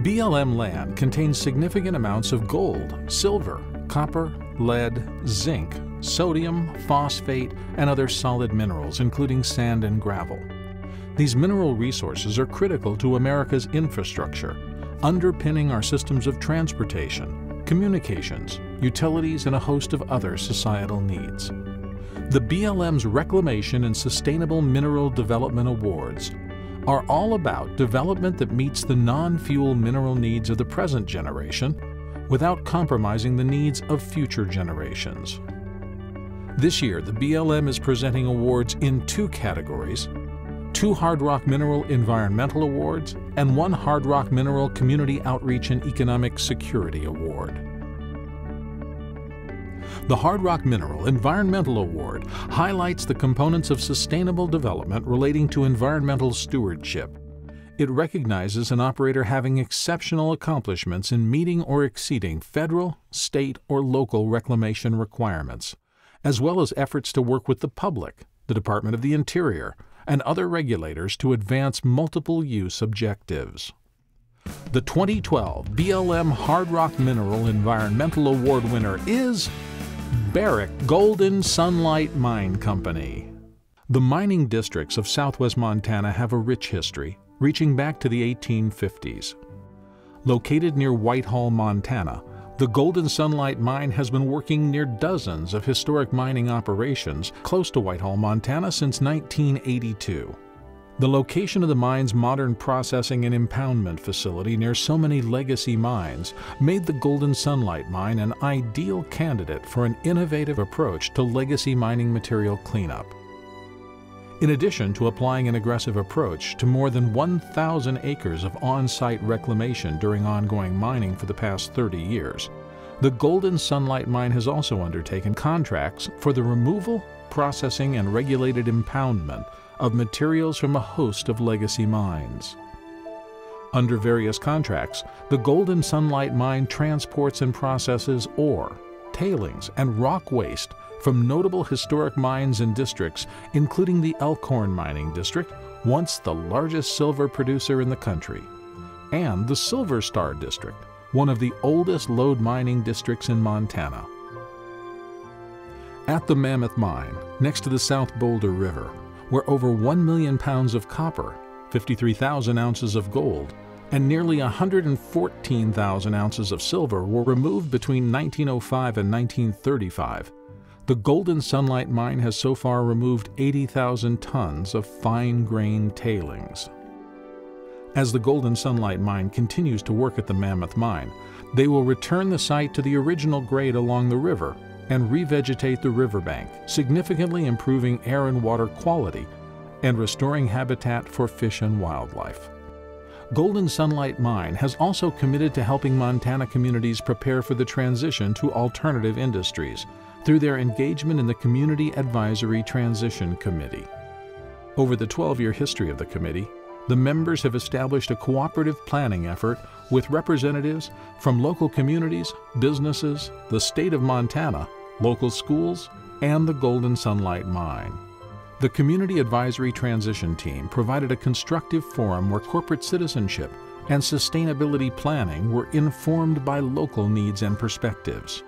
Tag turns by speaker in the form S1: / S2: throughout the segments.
S1: BLM land contains significant amounts of gold, silver, copper, lead, zinc, sodium, phosphate, and other solid minerals, including sand and gravel. These mineral resources are critical to America's infrastructure, underpinning our systems of transportation, communications, utilities, and a host of other societal needs. The BLM's Reclamation and Sustainable Mineral Development Awards are all about development that meets the non-fuel mineral needs of the present generation without compromising the needs of future generations. This year, the BLM is presenting awards in 2 categories: 2 Hardrock Mineral Environmental Awards and 1 Hardrock Mineral Community Outreach and Economic Security Award. The Hardrock Mineral Environmental Award highlights the components of sustainable development relating to environmental stewardship. It recognizes an operator having exceptional accomplishments in meeting or exceeding federal, state, or local reclamation requirements, as well as efforts to work with the public, the Department of the Interior, and other regulators to advance multiple use objectives. The 2012 BLM Hardrock Mineral Environmental Award winner is Barrick Golden Sunlight Mine Company. The mining districts of southwest Montana have a rich history, reaching back to the 1850s. Located near Whitehall, Montana, the Golden Sunlight Mine has been working near dozens of historic mining operations close to Whitehall, Montana since 1982. The location of the mine's modern processing and impoundment facility near so many legacy mines made the Golden Sunlight Mine an ideal candidate for an innovative approach to legacy mining material cleanup. In addition to applying an aggressive approach to more than 1,000 acres of on-site reclamation during ongoing mining for the past 30 years, the Golden Sunlight Mine has also undertaken contracts for the removal, processing, and regulated impoundment of materials from a host of legacy mines. Under various contracts, the Golden Sunlight Mine transports and processes ore, tailings, and rock waste from notable historic mines and districts, including the Elko Mining District, once the largest silver producer in the country, and the Silver Star District, one of the oldest lode mining districts in Montana. At the Mammoth Mine, next to the South Boulder River, where over 1 million pounds of copper, 53,000 ounces of gold, and nearly 114,000 ounces of silver were removed between 1905 and 1935, the Golden Sunlight Mine has so far removed 80,000 tons of fine-grained tailings. As the Golden Sunlight Mine continues to work at the Mammoth Mine, they will return the site to the original grade along the river and revegetate the riverbank, significantly improving air and water quality and restoring habitat for fish and wildlife. Golden Sunlight Mine has also committed to helping Montana communities prepare for the transition to alternative industries through their engagement in the Community Advisory Transition Committee. Over the 12-year history of the committee, the members have established a cooperative planning effort with representatives from local communities, businesses, the state of Montana, local schools, and the Golden Sunlight Mine. The Community Advisory Transition Team provided a constructive forum where corporate citizenship and sustainability planning were informed by local needs and perspectives.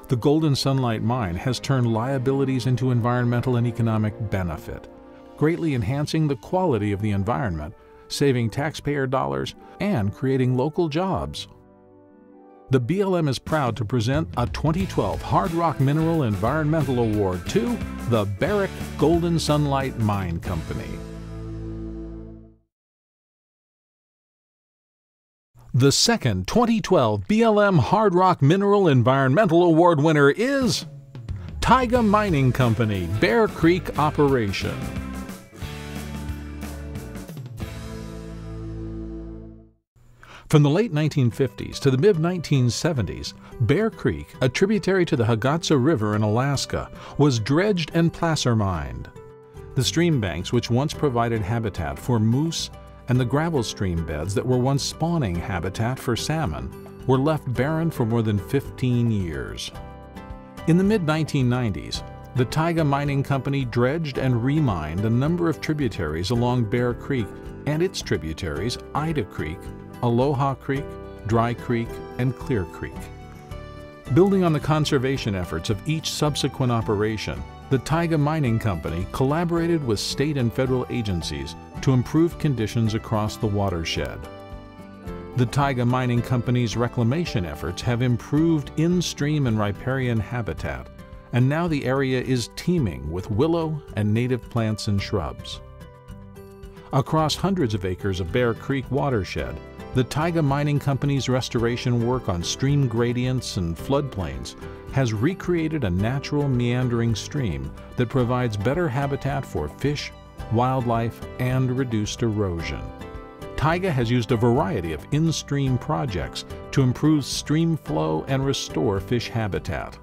S1: The Golden Sunlight Mine has turned liabilities into environmental and economic benefit, greatly enhancing the quality of the environment, saving taxpayer dollars, and creating local jobs. The BLM is proud to present a 2012 Hardrock Mineral Environmental Award to the Barrick Golden Sunlight Mine Company. The second 2012 BLM Hardrock Mineral Environmental Award winner is Tyga Mining Company, Bear Creek Operation. From the late 1950s to the mid-1970s, Bear Creek, a tributary to the Higatsa River in Alaska, was dredged and placer mined. The stream banks, which once provided habitat for moose, and the gravel stream beds that were once spawning habitat for salmon, were left barren for more than 15 years. In the mid-1990s, the Tyga Mining Company dredged and remined a number of tributaries along Bear Creek and its tributaries, Ida Creek, Aloha Creek, Dry Creek, and Clear Creek. Building on the conservation efforts of each subsequent operation, the Tyga Mining Company collaborated with state and federal agencies to improve conditions across the watershed. The Tyga Mining Company's reclamation efforts have improved in-stream and riparian habitat, and now the area is teeming with willow and native plants and shrubs. Across hundreds of acres of Bear Creek watershed, the Tyga Mining Company's restoration work on stream gradients and floodplains has recreated a natural meandering stream that provides better habitat for fish, wildlife, and reduced erosion. Tyga has used a variety of in-stream projects to improve stream flow and restore fish habitat.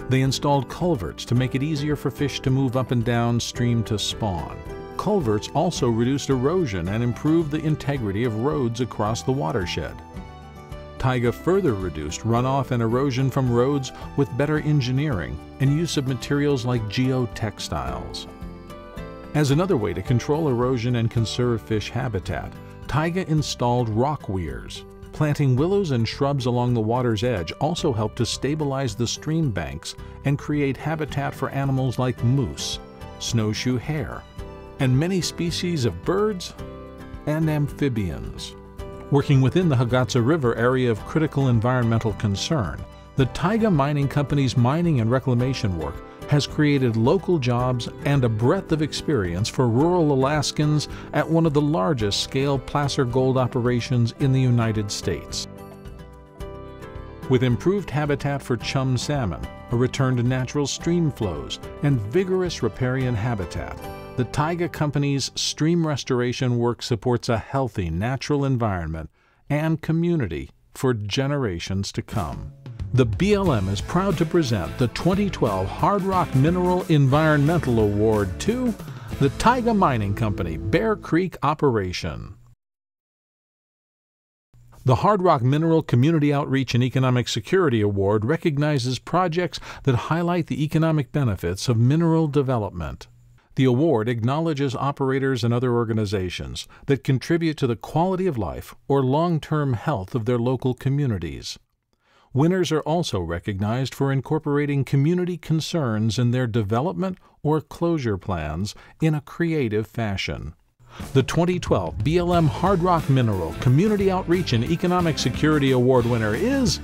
S1: They installed culverts to make it easier for fish to move up and down stream to spawn. Culverts also reduced erosion and improved the integrity of roads across the watershed. Tyga further reduced runoff and erosion from roads with better engineering and use of materials like geotextiles. As another way to control erosion and conserve fish habitat, Tyga installed rock weirs. Planting willows and shrubs along the water's edge also helped to stabilize the stream banks and create habitat for animals like moose, snowshoe hare, and many species of birds and amphibians. Working within the Higatsa River area of critical environmental concern, the Tyga Mining Company's mining and reclamation work has created local jobs and a breadth of experience for rural Alaskans at one of the largest scale placer gold operations in the United States. With improved habitat for chum salmon, a return to natural stream flows, and vigorous riparian habitat, the Tyga Company's stream restoration work supports a healthy natural environment and community for generations to come. The BLM is proud to present the 2012 Hardrock Mineral Environmental Award to the Tyga Mining Company Bear Creek Operation. The Hardrock Mineral Community Outreach and Economic Security Award recognizes projects that highlight the economic benefits of mineral development. The award acknowledges operators and other organizations that contribute to the quality of life or long-term health of their local communities. Winners are also recognized for incorporating community concerns in their development or closure plans in a creative fashion. The 2012 BLM Hardrock Mineral Community Outreach and Economic Security Award winner is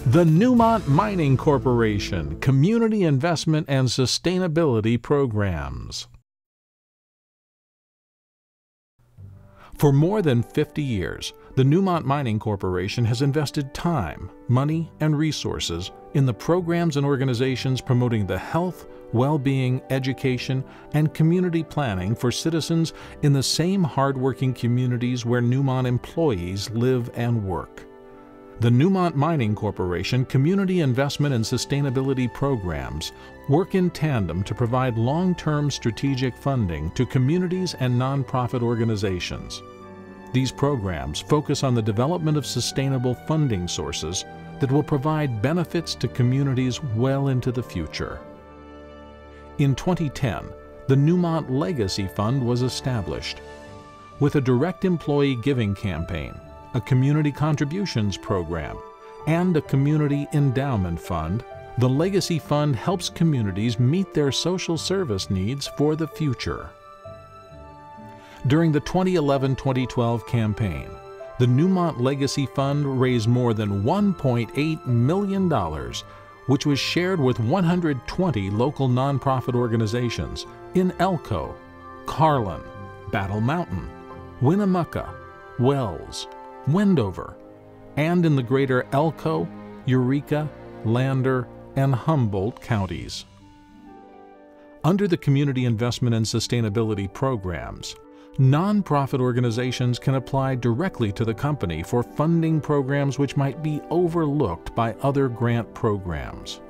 S1: the Newmont Mining Corporation Community Investment and Sustainability Programs. For more than 50 years, the Newmont Mining Corporation has invested time, money, and resources in the programs and organizations promoting the health, well-being, education, and community planning for citizens in the same hardworking communities where Newmont employees live and work. The Newmont Mining Corporation Community Investment and Sustainability Programs work in tandem to provide long-term strategic funding to communities and nonprofit organizations. These programs focus on the development of sustainable funding sources that will provide benefits to communities well into the future. In 2010, the Newmont Legacy Fund was established. With a direct employee giving campaign, a community contributions program, and a community endowment fund, the Legacy Fund helps communities meet their social service needs for the future. During the 2011-2012 campaign, the Newmont Legacy Fund raised more than $1.8 million, which was shared with 120 local nonprofit organizations in Elko, Carlin, Battle Mountain, Winnemucca, Wells, Wendover, and in the greater Elko, Eureka, Lander, and Humboldt counties. Under the Community Investment and Sustainability Programs, nonprofit organizations can apply directly to the company for funding programs which might be overlooked by other grant programs.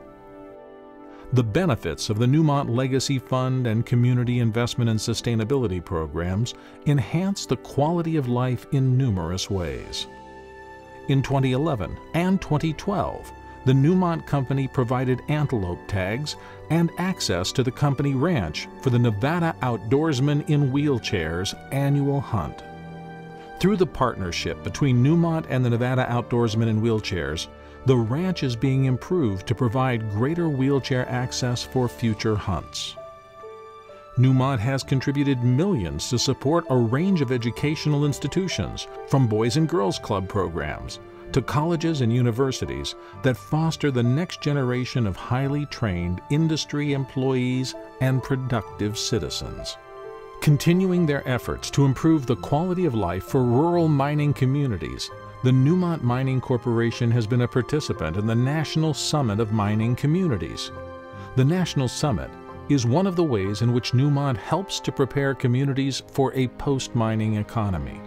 S1: The benefits of the Newmont Legacy Fund and Community Investment and Sustainability Programs enhance the quality of life in numerous ways. In 2011 and 2012, the Newmont Company provided antelope tags and access to the company ranch for the Nevada Outdoorsman in Wheelchairs annual hunt. Through the partnership between Newmont and the Nevada Outdoorsmen in Wheelchairs, the ranch is being improved to provide greater wheelchair access for future hunts. Newmont has contributed millions to support a range of educational institutions, from Boys and Girls Club programs to colleges and universities that foster the next generation of highly trained industry employees and productive citizens. Continuing their efforts to improve the quality of life for rural mining communities, the Newmont Mining Corporation has been a participant in the National Summit of Mining Communities. The National Summit is one of the ways in which Newmont helps to prepare communities for a post-mining economy.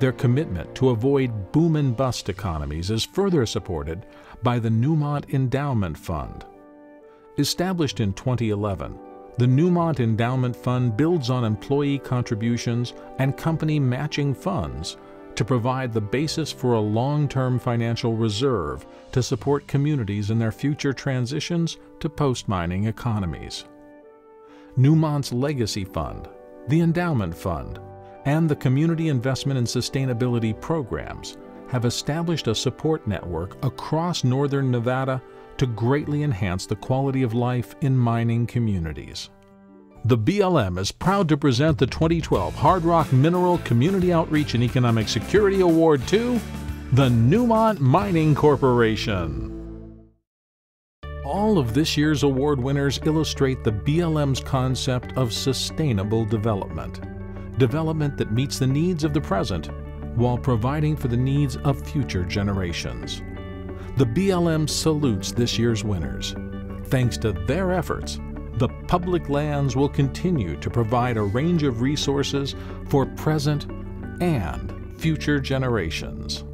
S1: Their commitment to avoid boom and bust economies is further supported by the Newmont Endowment Fund. Established in 2011, the Newmont Endowment Fund builds on employee contributions and company matching funds to provide the basis for a long-term financial reserve to support communities in their future transitions to post-mining economies. Newmont's Legacy Fund, the Endowment Fund, and the Community Investment and Sustainability Programs have established a support network across northern Nevada to greatly enhance the quality of life in mining communities. The BLM is proud to present the 2012 Hardrock Mineral Community Outreach and Economic Security Award to the Newmont Mining Corporation. All of this year's award winners illustrate the BLM's concept of sustainable development. Development that meets the needs of the present while providing for the needs of future generations. The BLM salutes this year's winners. Thanks to their efforts, the public lands will continue to provide a range of resources for present and future generations.